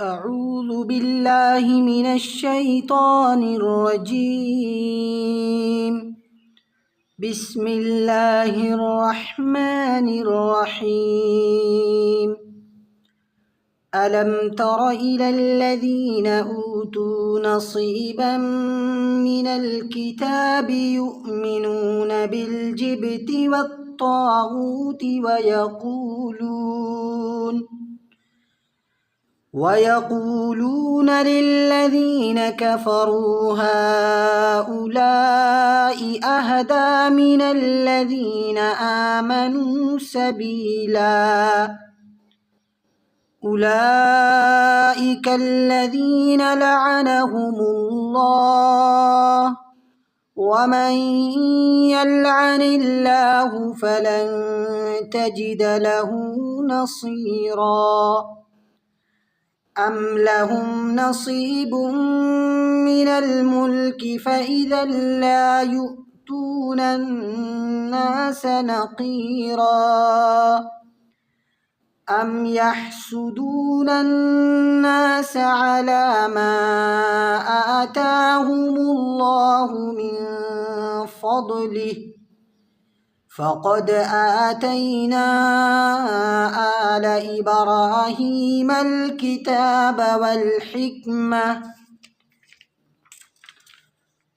أعوذ بالله من الشيطان الرجيم. بسم الله الرحمن الرحيم. ألم تر إلى الذين أوتوا نصيبا من الكتاب يؤمنون بالجبت والطاغوت ويقولون للذين كفروا هؤلاء أهدى من الذين آمنوا سبيلا. أولئك الذين لعنهم الله، ومن يلعن الله فلن تجد له نصيرا. أم لهم نصيب من الملك فإذا لا يؤتون الناس نقيرا. أم يحسدون الناس على ما آتاهم الله من فضله، فقد آتينا آل إبراهيم الكتاب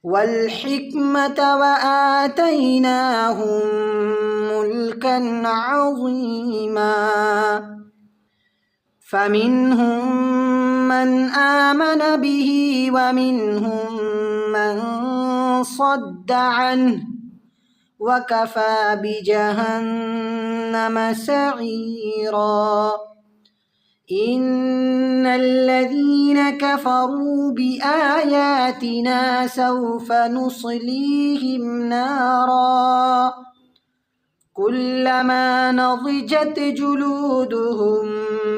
والحكمة وآتيناهم ملكا عظيما. فمنهم من آمن به ومنهم من صد عنه، وكفى بجهنم سعيرا. إن الذين كفروا بآياتنا سوف نصليهم نارا كلما نضجت جلودهم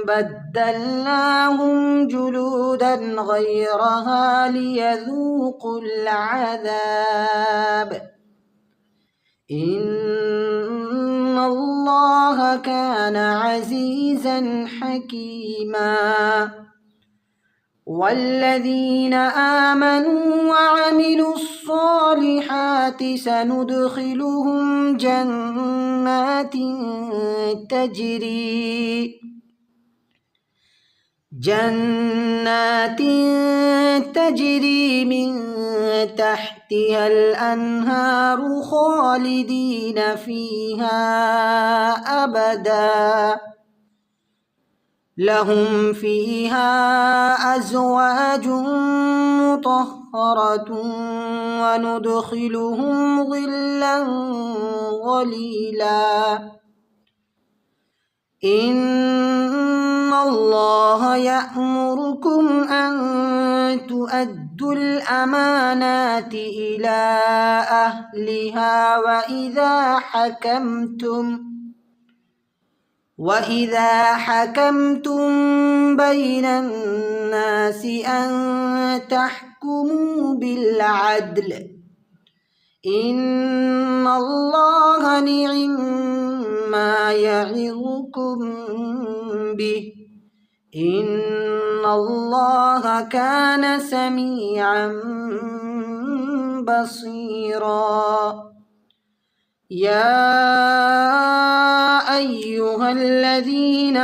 بدلناهم جلودا غيرها ليذوقوا العذاب. إن الله كان عزيزا حكيما. والذين آمنوا وعملوا الصالحات سندخلهم جنات تجري من تحتها الأنهار خالدين فيها أبدا، لهم فيها أزواج مطهرة وندخلهم ظلا ظليلا. إن الله يأمركم أن تؤدوا الأمانات إلى أهلها وإذا حكمتم بين الناس أن تحكموا بالعدل. إن الله نعم يعظكم به، إن الله كان سميعا بصيرا. يا أيها الذين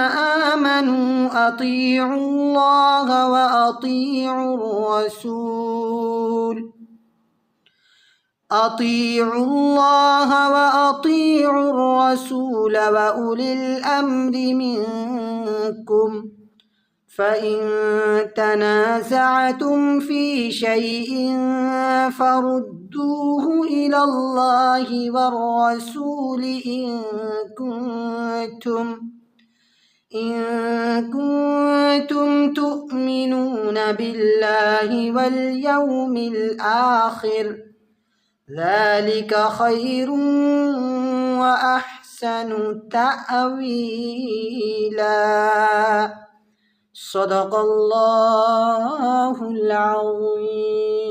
آمنوا أطيعوا الله وأطيعوا الرسول وأولي الأمر منكم، فإن تنازعتم في شيء فردوه إلى الله والرسول إن كنتم تؤمنون بالله واليوم الآخر، ذلك خير وأحسن تأويلا. صدق الله العظيم.